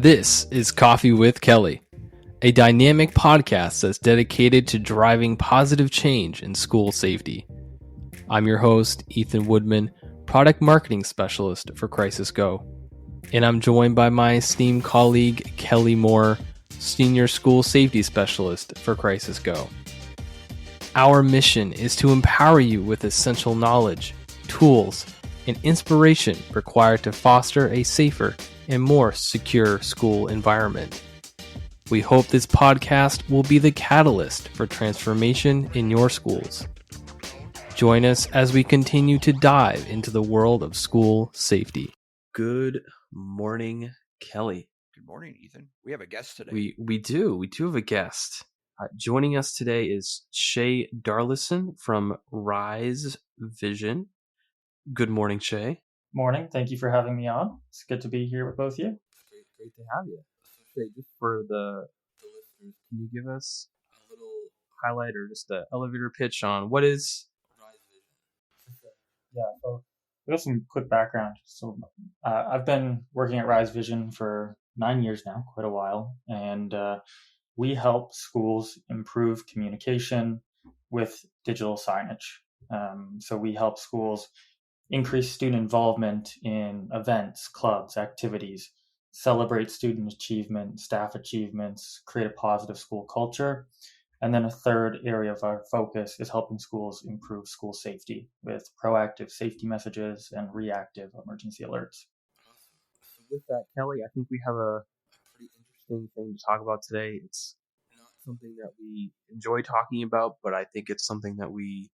This is Coffee with Kelly, a dynamic podcast that's dedicated to driving positive change in school safety. I'm your host, Ethan Woodman, Product Marketing Specialist for Crisis Go, and I'm joined by my esteemed colleague, Kelly Moore, Senior School Safety Specialist for Crisis Go. Our mission is to empower you with essential knowledge, tools, and inspiration required to foster a safer and more secure school environment. We hope this podcast will be the catalyst for transformation in your schools. Join us as we continue to dive into the world of school safety. Good morning, Kelly. Good morning, Ethan. We have a guest today. We do have a guest. Joining us today is Shea Darlison from Rise Vision. Good morning, Shea. Morning. Thank you for having me on. It's good to be here with both of you. Great to have you. Shea, just for the listeners, can you give us a little highlight or just an elevator pitch on what is Rise Vision? Yeah, so we have some quick background. So I've been working at Rise Vision for 9 years now, quite a while, and we help schools improve communication with digital signage. So we help schools increase student involvement in events, clubs, activities, celebrate student achievement, staff achievements, create a positive school culture. And then a third area of our focus is helping schools improve school safety with proactive safety messages and reactive emergency alerts. With that, Kelly, I think we have a pretty interesting thing to talk about today. It's not something that we enjoy talking about, but I think it's something that we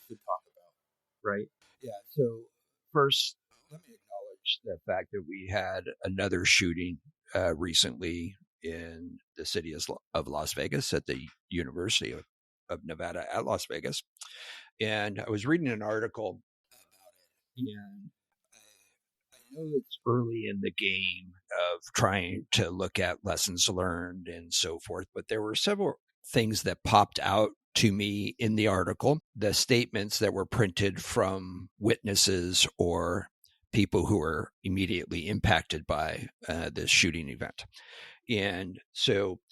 should talk about, right? Yeah, so first, let me acknowledge the fact that we had another shooting recently in the city of Las Vegas at the University of Nevada at Las Vegas. And I was reading an article about it, and I know it's early in the game of trying to look at lessons learned and so forth, but there were several things that popped out to me in the article, the statements that were printed from witnesses or people who were immediately impacted by this shooting event. And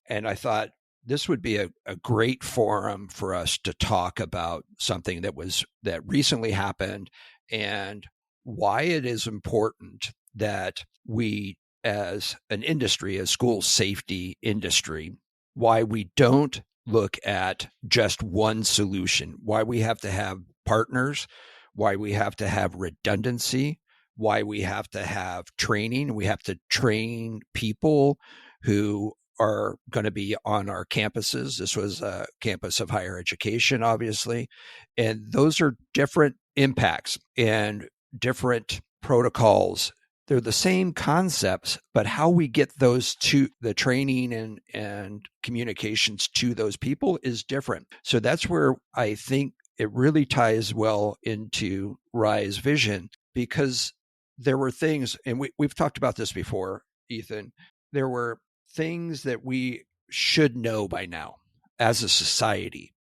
I thought this would be a great forum for us to talk about something that recently happened and why it is important that we, as an industry, as school safety industry, why we don't look at just one solution, why we have to have partners, why we have to have redundancy, why we have to have training. We have to train people who are going to be on our campuses. This was a campus of higher education, obviously. And those are different impacts and different protocols. They're the same concepts, but how we get those to the training and communications to those people is different. So that's where I think it really ties well into Rise Vision, because there were things, and we've talked about this before, Ethan, there were things that we should know by now as a society.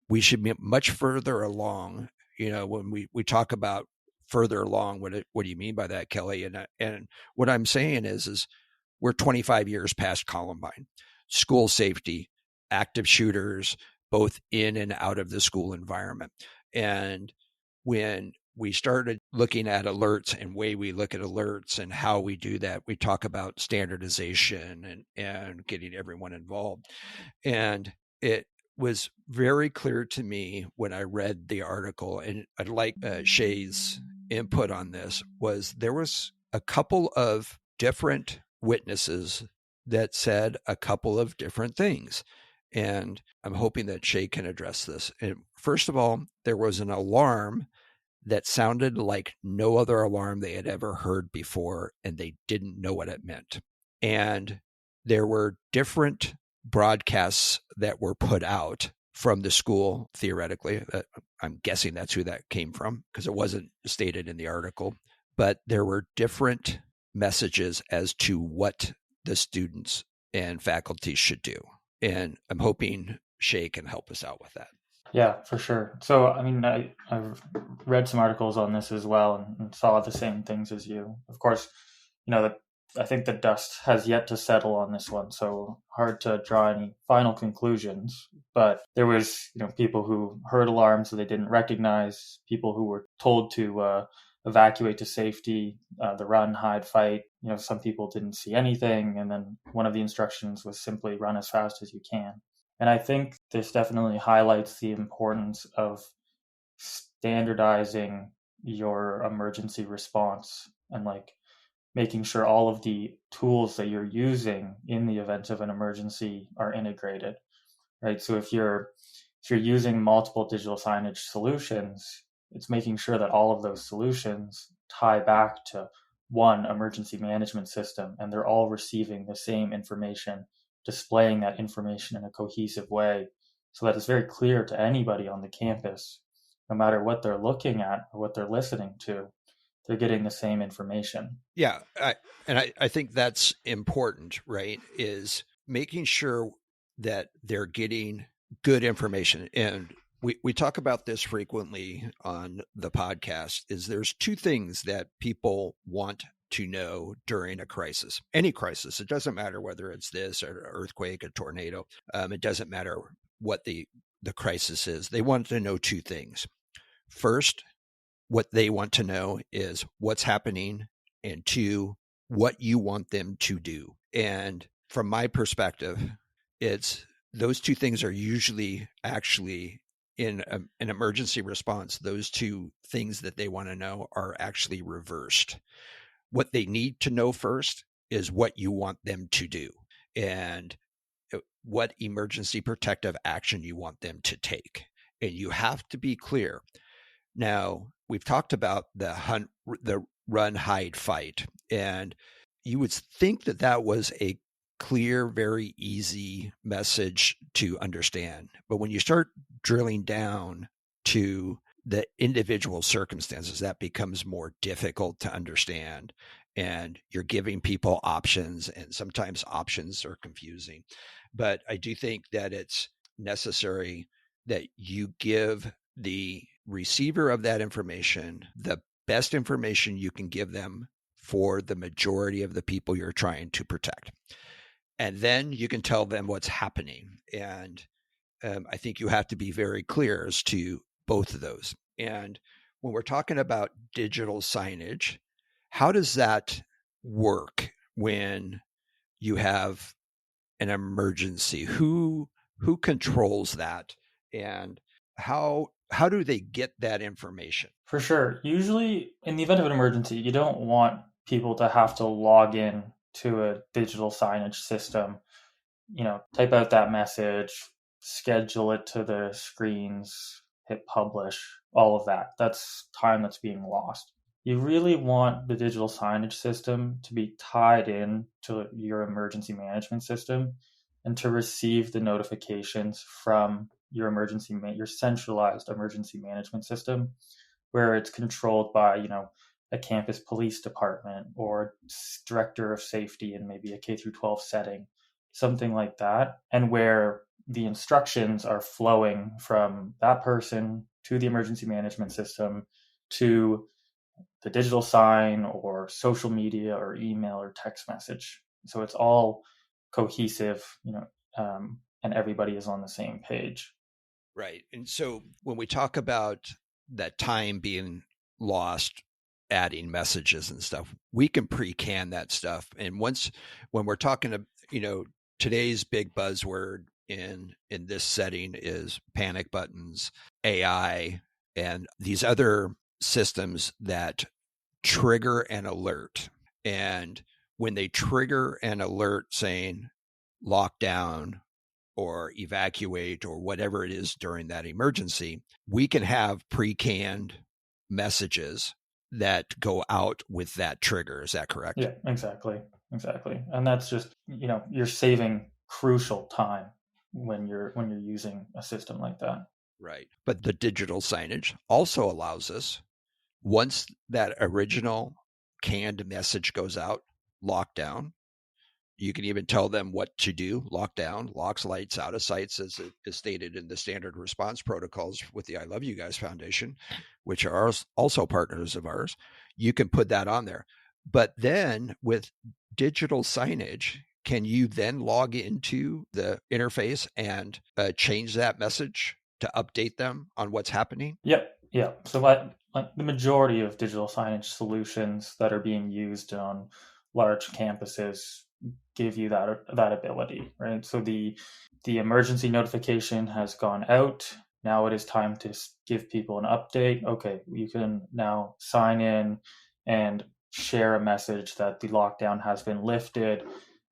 We should be much further along. When we talk about further along, what do you mean by that, Kelly? And what I'm saying is we're 25 years past Columbine. School safety, active shooters, both in and out of the school environment. And when we started looking at alerts and way we look at alerts and how we do that, we talk about standardization and getting everyone involved. And it was very clear to me when I read the article, and I'd like Shea's input on this, was there was a couple of different witnesses that said a couple of different things. And I'm hoping that Shea can address this. And first of all, there was an alarm that sounded like no other alarm they had ever heard before, and they didn't know what it meant. And there were different broadcasts that were put out from the school, theoretically. I'm guessing that's who that came from, because it wasn't stated in the article. But there were different messages as to what the students and faculty should do. And I'm hoping Shea can help us out with that. Yeah, for sure. So, I've read some articles on this as well and saw the same things as you. Of course, the I think the dust has yet to settle on this one, so hard to draw any final conclusions. But there was, people who heard alarms that they didn't recognize, people who were told to evacuate to safety, the run, hide, fight. Some people didn't see anything, and then one of the instructions was simply run as fast as you can. And I think this definitely highlights the importance of standardizing your emergency response and making sure all of the tools that you're using in the event of an emergency are integrated, right? So if you're using multiple digital signage solutions, it's making sure that all of those solutions tie back to one emergency management system, and they're all receiving the same information, displaying that information in a cohesive way, so that it's very clear to anybody on the campus, no matter what they're looking at or what they're listening to, they're getting the same information. Yeah. I think that's important, right? Is making sure that they're getting good information. And we talk about this frequently on the podcast, is there's two things that people want to know during a crisis, any crisis. It doesn't matter whether it's this or an earthquake, a tornado. It doesn't matter what the crisis is. They want to know two things. First, what they want to know is what's happening, and two, what you want them to do. And from my perspective, it's those two things are usually actually in an emergency response. Those two things that they want to know are actually reversed. What they need to know first is what you want them to do and what emergency protective action you want them to take. And you have to be clear. Now, we've talked about the run, hide, fight, and you would think that that was a clear, very easy message to understand. But when you start drilling down to the individual circumstances, that becomes more difficult to understand. And you're giving people options, and sometimes options are confusing. But I do think that it's necessary that you give the receiver of that information the best information you can give them for the majority of the people you're trying to protect. And then you can tell them what's happening. And I think you have to be very clear as to both of those. And when we're talking about digital signage, how does that work when you have an emergency? Who controls that, and how do they get that information? For sure. Usually, in the event of an emergency, you don't want people to have to log in to a digital signage system, type out that message, schedule it to the screens, hit publish, all of that. That's time that's being lost. You really want the digital signage system to be tied in to your emergency management system and to receive the notifications from your centralized emergency management system, where it's controlled by, a campus police department or director of safety in maybe a K through 12 setting, something like that, and where the instructions are flowing from that person to the emergency management system to the digital sign or social media or email or text message. So it's all cohesive, and everybody is on the same page. Right. And so when we talk about that time being lost, adding messages and stuff, we can pre-can that stuff. And when we're talking to, today's big buzzword in this setting is panic buttons, AI, and these other systems that trigger an alert. And when they trigger an alert saying lockdown or evacuate or whatever it is during that emergency, we can have pre-canned messages that go out with that trigger. Is that correct? Yeah, exactly. And that's just, you're saving crucial time when you're using a system like that. Right. But the digital signage also allows us, once that original canned message goes out, lockdown, you can even tell them what to do. Lockdown, locks, lights, out of sights, as it is stated in the standard response protocols with the I Love You Guys Foundation, which are also partners of ours. You can put that on there. But then with digital signage, can you then log into the interface and change that message to update them on what's happening? Yep. So like the majority of digital signage solutions that are being used on large campuses give you that ability, right? So the emergency notification has gone out. Now it is time to give people an update. Okay, you can now sign in and share a message that the lockdown has been lifted,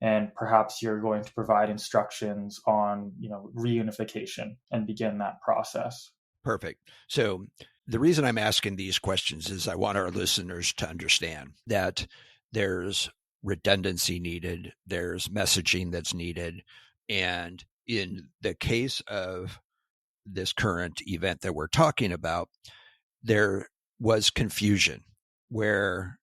and perhaps you're going to provide instructions on reunification and begin that process. Perfect. So the reason I'm asking these questions is I want our listeners to understand that there's redundancy needed, there's messaging that's needed. And in the case of this current event that we're talking about, there was confusion where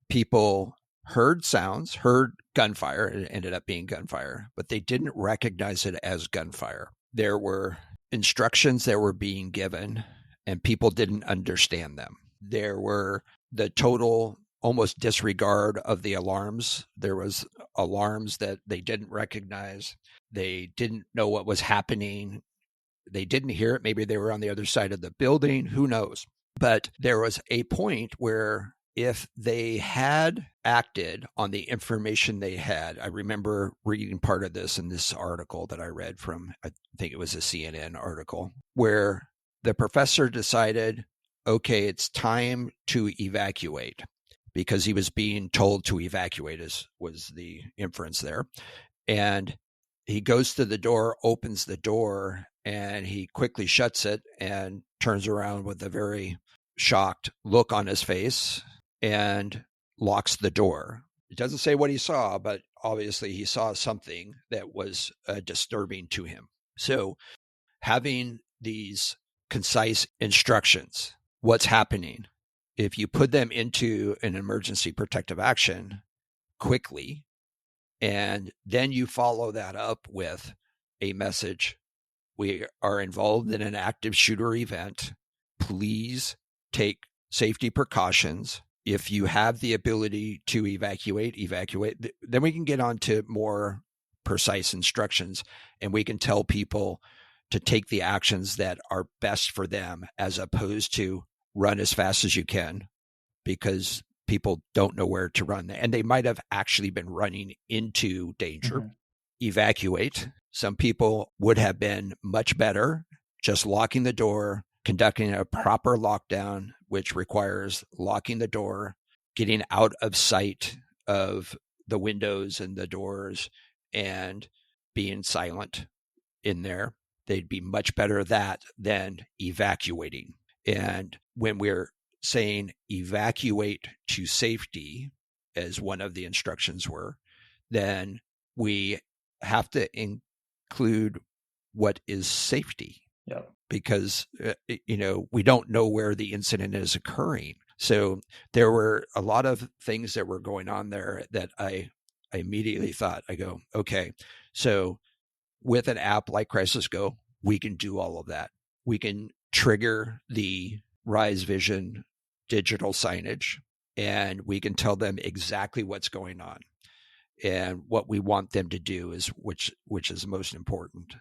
people heard sounds, heard gunfire, it ended up being gunfire, but they didn't recognize it as gunfire. There were instructions that were being given and people didn't understand them. There were the total almost disregard of the alarms. There was alarms that they didn't recognize. They didn't know what was happening. They didn't hear it. Maybe they were on the other side of the building. Who knows? But there was a point where if they had acted on the information they had, I remember reading part of this in this article that I read from, I think it was a CNN article, where the professor decided, okay, it's time to evacuate, because he was being told to evacuate, was the inference there. And he goes to the door, opens the door, and he quickly shuts it and turns around with a very shocked look on his face and locks the door. It doesn't say what he saw, but obviously he saw something that was disturbing to him. So having these concise instructions, what's happening, if you put them into an emergency protective action quickly, and then you follow that up with a message, we are involved in an active shooter event. Please take safety precautions. If you have the ability to evacuate. Then we can get on to more precise instructions, and we can tell people to take the actions that are best for them, as opposed to run as fast as you can, because people don't know where to run. And they might have actually been running into danger. Mm-hmm. Evacuate. Some people would have been much better just locking the door, conducting a proper lockdown, which requires locking the door, getting out of sight of the windows and the doors, and being silent in there. They'd be much better at that than evacuating. And when we're saying evacuate to safety, as one of the instructions were, then we have to include what is safety. Yeah. Because, we don't know where the incident is occurring. So there were a lot of things that were going on there that I immediately thought, I go, okay, so with an app like Crisis Go, we can do all of that. We can trigger the Rise Vision digital signage, and we can tell them exactly what's going on. And what we want them to do is, which is most important,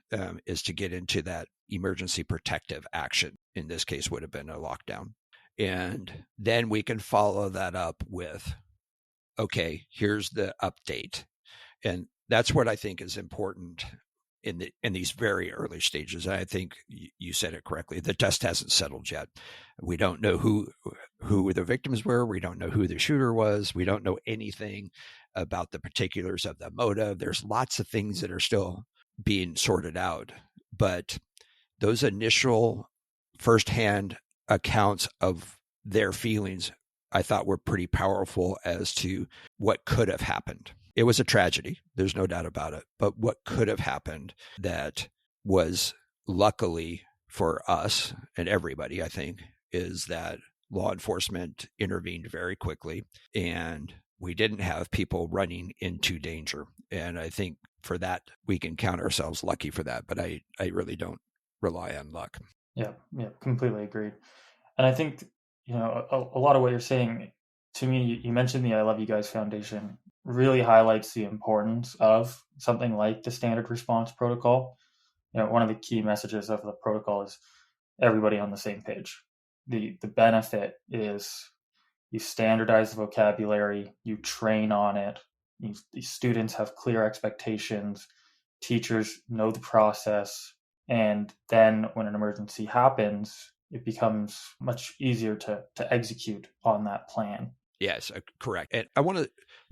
is to get into that emergency protective action. In this case, would have been a lockdown. And then we can follow that up with, okay, here's the update. And that's what I think is important in these very early stages. And I think you said it correctly. The dust hasn't settled yet. We don't know who the victims were. We don't know who the shooter was. We don't know anything about the particulars of the motive. There's lots of things that are still being sorted out. But those initial firsthand accounts of their feelings, I thought, were pretty powerful as to what could have happened. It was a tragedy. There's no doubt about it. But what could have happened that was, luckily for us and everybody, I think, is that law enforcement intervened very quickly, and we didn't have people running into danger. And I think for that, we can count ourselves lucky for that. But I really don't rely on luck. Yeah, completely agreed. And I think, a lot of what you're saying To me, you mentioned the I Love You Guys Foundation really highlights the importance of something like the standard response protocol. One of the key messages of the protocol is everybody on the same page. The benefit is you standardize the vocabulary, you train on it, the students have clear expectations, teachers know the process, and then when an emergency happens, it becomes much easier to execute on that plan. Yes, correct. And I want to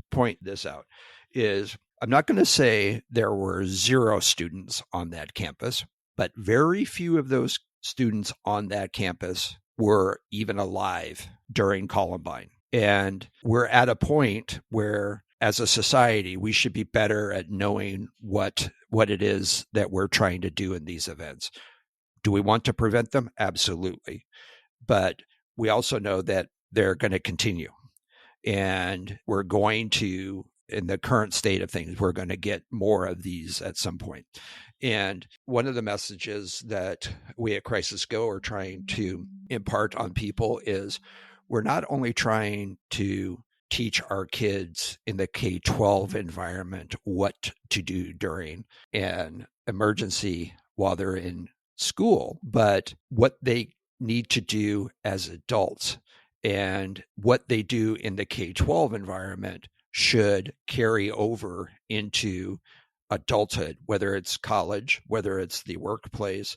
point this out is I'm not going to say there were 0 students on that campus, but very few of those students on that campus were even alive during Columbine. And we're at a point where, as a society, we should be better at knowing what it is that we're trying to do in these events. Do we want to prevent them? Absolutely. But we also know that they're going to continue. And we're going to, in the current state of things, we're going to get more of these at some point. And one of the messages that we at Crisis Go are trying to impart on people is we're not only trying to teach our kids in the K-12 environment what to do during an emergency while they're in school, but what they need to do as adults. And what they do in the K-12 environment should carry over into adulthood, whether it's college, whether it's the workplace,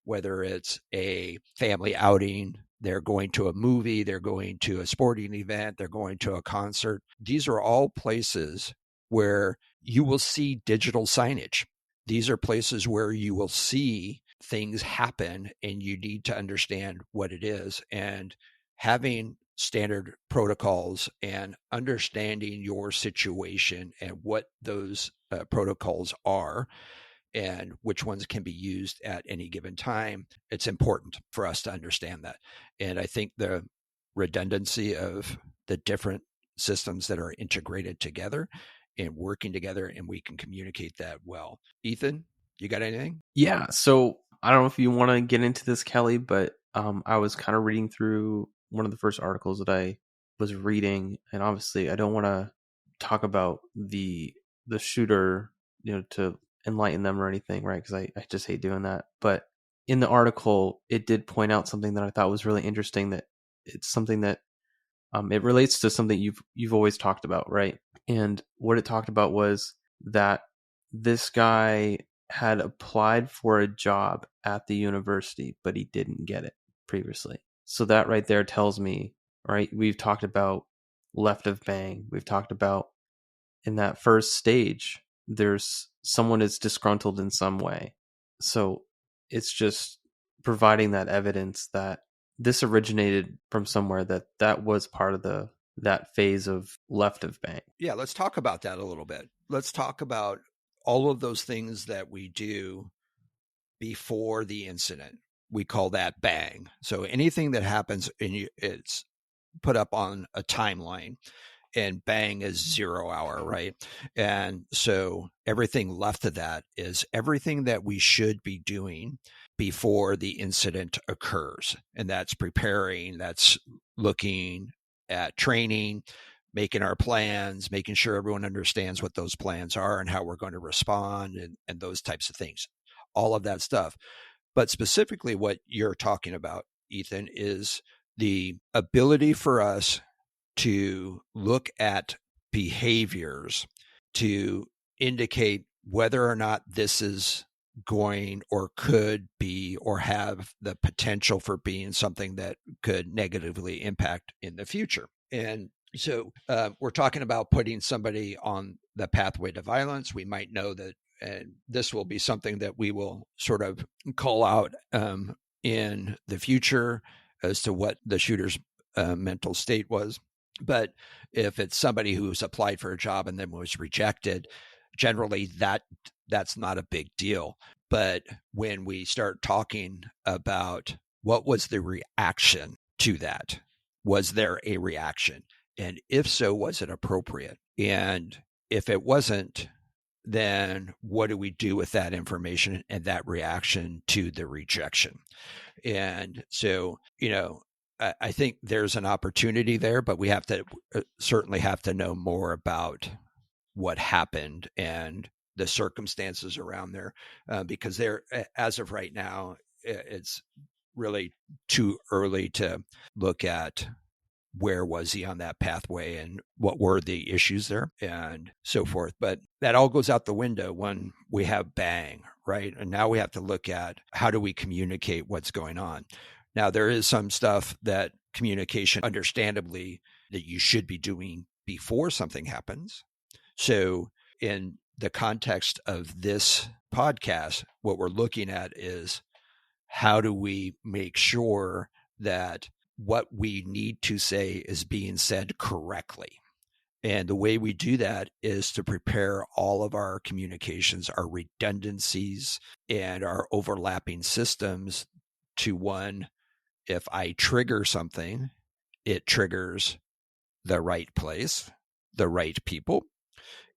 whether it's a family outing, they're going to a movie, they're going to a sporting event, they're going to a concert. These are all places where you will see digital signage. These are places where you will see things happen and you need to understand what it is. And having standard protocols and understanding your situation and what those protocols are and which ones can be used at any given time, it's important for us to understand that. And I think the redundancy of the different systems that are integrated together and working together, and we can communicate that well. Ethan, you got anything? Yeah. So I don't know if you want to get into this, Kelly, but I was kind of reading through one of the first articles that I was reading, and obviously I don't want to talk about the shooter, to enlighten them or anything, right? Because I just hate doing that. But in the article, it did point out something that I thought was really interesting. That it's something that it relates to something you've always talked about, right? And what it talked about was that this guy had applied for a job at the university, but he didn't get it previously. So that right there tells me, right, we've talked about left of bang. We've talked about in that first stage, there's someone is disgruntled in some way. So it's just providing that evidence that this originated from somewhere, that was part of that phase of left of bang. Yeah, let's talk about that a little bit. Let's talk about all of those things that we do before the incident. We call that bang. So anything that happens, it's put up on a timeline, and bang is 0 hour, right? And so everything left of that is everything that we should be doing before the incident occurs. And that's preparing, that's looking at training, making our plans, making sure everyone understands what those plans are and how we're going to respond, and those types of things, all of that stuff. But specifically what you're talking about, Ethan, is the ability for us to look at behaviors to indicate whether or not this is going or could be or have the potential for being something that could negatively impact in the future. And so we're talking about putting somebody on the pathway to violence. We might know that, and this will be something that we will sort of call out in the future as to what the shooter's mental state was. But if it's somebody who's applied for a job and then was rejected, generally that's not a big deal. But when we start talking about what was the reaction to that, was there a reaction? And if so, was it appropriate? And if it wasn't, then what do we do with that information and that reaction to the rejection? And so, I think there's an opportunity there, but we have to certainly have to know more about what happened and the circumstances around there, because there, as of right now, it's really too early to look at where was he on that pathway and what were the issues there and so forth. But that all goes out the window when we have bang, right? And now we have to look at how do we communicate what's going on. Now, there is some stuff that communication, understandably, that you should be doing before something happens. So in the context of this podcast, what we're looking at is how do we make sure that what we need to say is being said correctly? And the way we do that is to prepare all of our communications, our redundancies, and our overlapping systems to one, if I trigger something, it triggers the right place, the right people,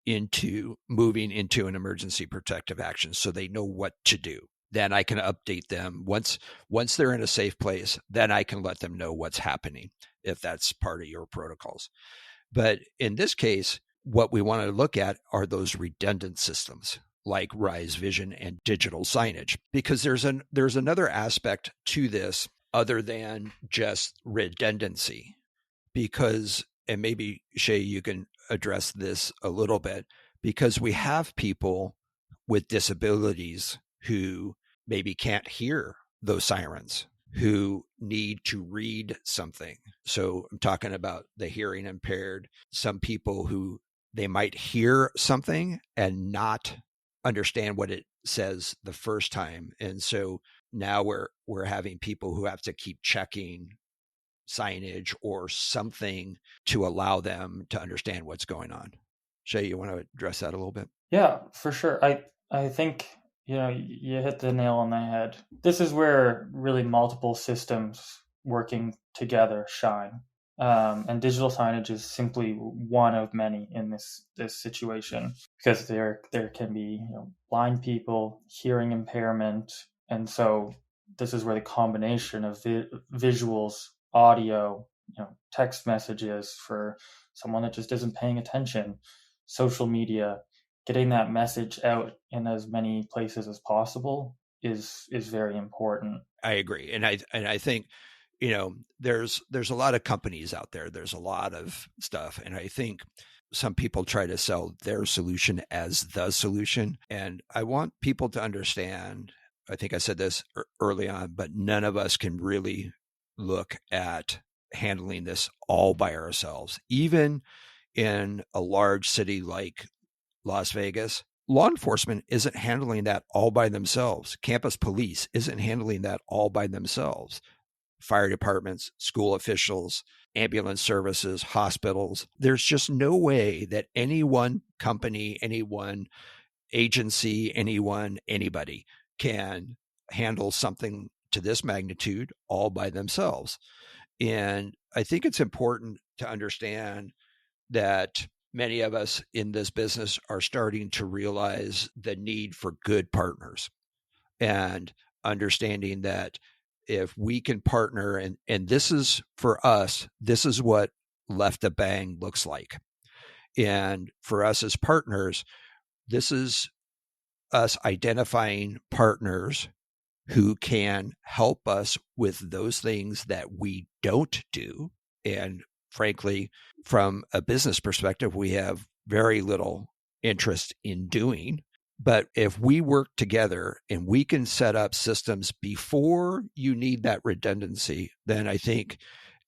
into moving into an emergency protective action so they know what to do. Then I can update them once they're in a safe place. Then I can let them know what's happening if that's part of your protocols. But in this case, what we want to look at are those redundant systems like Rise Vision and digital signage, because there's another aspect to this other than just redundancy. Because, and maybe Shea, you can address this a little bit, because we have people with disabilities who maybe can't hear those sirens, who need to read something. So I'm talking about the hearing impaired, some people who they might hear something and not understand what it says the first time. And so now we're having people who have to keep checking signage or something to allow them to understand what's going on. Shea, you want to address that a little bit? Yeah, for sure. I think you hit the nail on the head. This is where really multiple systems working together shine. And digital signage is simply one of many in this situation, because there can be blind people, hearing impairment, and so this is where the combination of visuals, audio, text messages for someone that just isn't paying attention, social media, getting that message out in as many places as possible is very important. I agree, and I think there's a lot of companies out there. There's a lot of stuff, and I think some people try to sell their solution as the solution. And I want people to understand. I think I said this early on, but none of us can really look at handling this all by ourselves. Even in a large city like Las Vegas, law enforcement isn't handling that all by themselves. Campus police isn't handling that all by themselves. Fire departments, school officials, ambulance services, hospitals. There's just no way that any one company, any one agency, anybody can handle something to this magnitude all by themselves. And I think it's important to understand that many of us in this business are starting to realize the need for good partners and understanding that if we can partner, and this is for us, this is what Left a Bang looks like. And for us as partners, this is us identifying partners who can help us with those things that we don't do. And frankly, from a business perspective, we have very little interest in doing. But if we work together and we can set up systems before you need that redundancy, then I think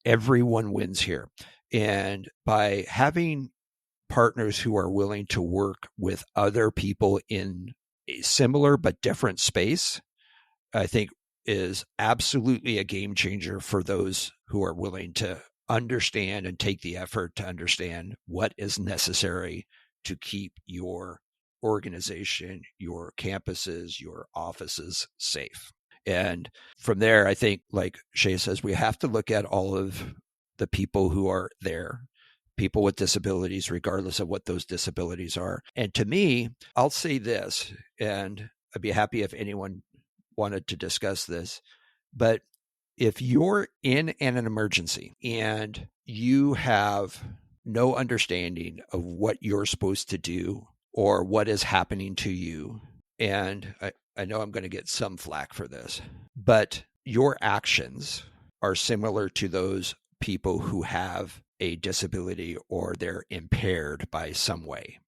everyone wins here. And by having partners who are willing to work with other people in a similar but different space, I think is absolutely a game changer for those who are willing to understand and take the effort to understand what is necessary to keep your organization, your campuses, your offices safe. And from there, I think, like Shea says, we have to look at all of the people who are there, people with disabilities, regardless of what those disabilities are. And to me, I'll say this, and I'd be happy if anyone wanted to discuss this, but if you're in an emergency and you have no understanding of what you're supposed to do or what is happening to you, and I know I'm going to get some flack for this, but your actions are similar to those people who have a disability or they're impaired by some way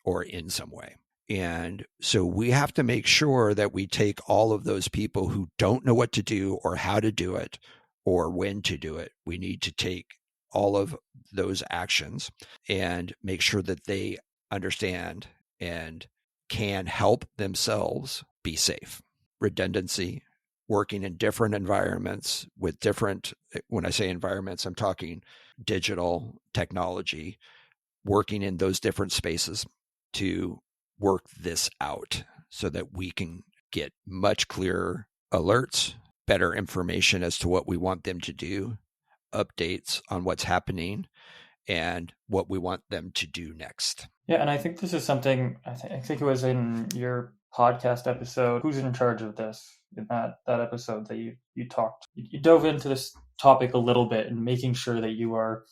or in some way. And so we have to make sure that we take all of those people who don't know what to do or how to do it or when to do it. We need to take all of those actions and make sure that they understand and can help themselves be safe. Redundancy, working in different environments with different, when I say environments, I'm talking digital technology, working in those different spaces to work this out so that we can get much clearer alerts, better information as to what we want them to do, updates on what's happening, and what we want them to do next. Yeah, and I think this is something, I think it was in your podcast episode, Who's in Charge of This? In that episode that you talked, you dove into this topic a little bit and making sure that you are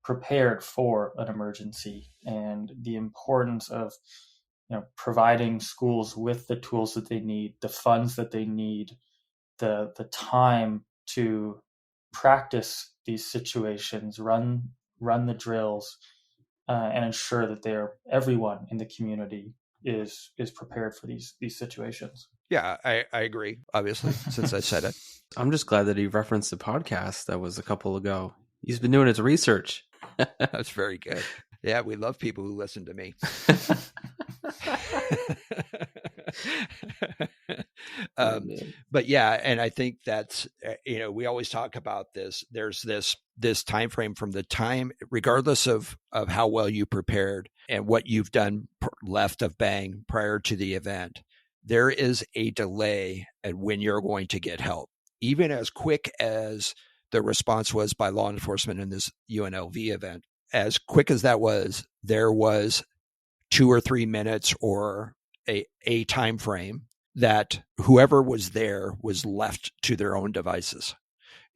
prepared for an emergency and the importance of providing schools with the tools that they need, the funds that they need, the time to practice these situations, run the drills, and ensure that everyone in the community is prepared for these situations. Yeah, I agree, obviously, since I said it. I'm just glad that he referenced the podcast that was a couple ago. He's been doing his research. That's very good. Yeah, we love people who listen to me. But yeah, and I think that's, we always talk about this. There's this time frame from the time, regardless of how well you prepared and what you've done left of bang prior to the event, there is a delay at when you're going to get help. Even as quick as the response was by law enforcement in this UNLV event, as quick as that was, there was 2 or 3 minutes or a time frame that whoever was there was left to their own devices.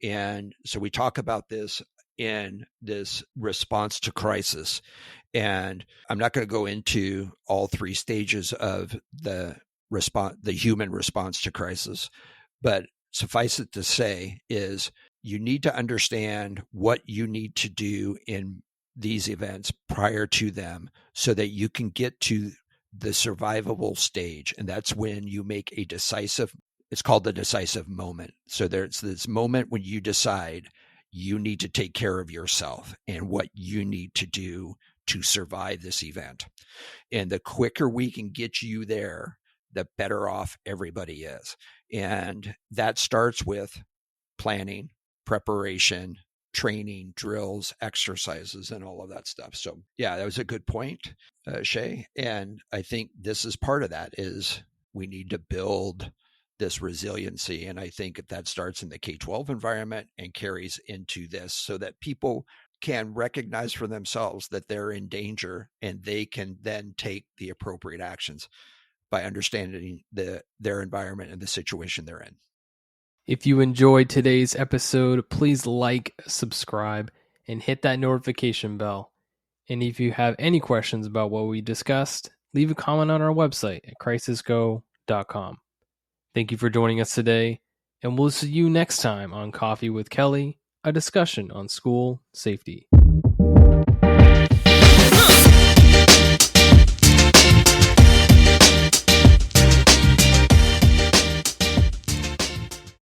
And so we talk about this in this response to crisis. And I'm not going to go into all 3 stages of the human response to crisis, but suffice it to say is you need to understand what you need to do in these events prior to them so that you can get to the survivable stage. And that's when you make it's called the decisive moment. So there's this moment when you decide you need to take care of yourself and what you need to do to survive this event. And the quicker we can get you there, the better off everybody is. And that starts with planning, preparation, training, drills, exercises, and all of that stuff. So yeah, that was a good point, Shea. And I think this is part of that is we need to build this resiliency. And I think that starts in the K-12 environment and carries into this so that people can recognize for themselves that they're in danger and they can then take the appropriate actions by understanding their environment and the situation they're in. If you enjoyed today's episode, please like, subscribe, and hit that notification bell. And if you have any questions about what we discussed, leave a comment on our website at crisisgo.com. Thank you for joining us today, and we'll see you next time on Coffee with Kelly, a discussion on school safety.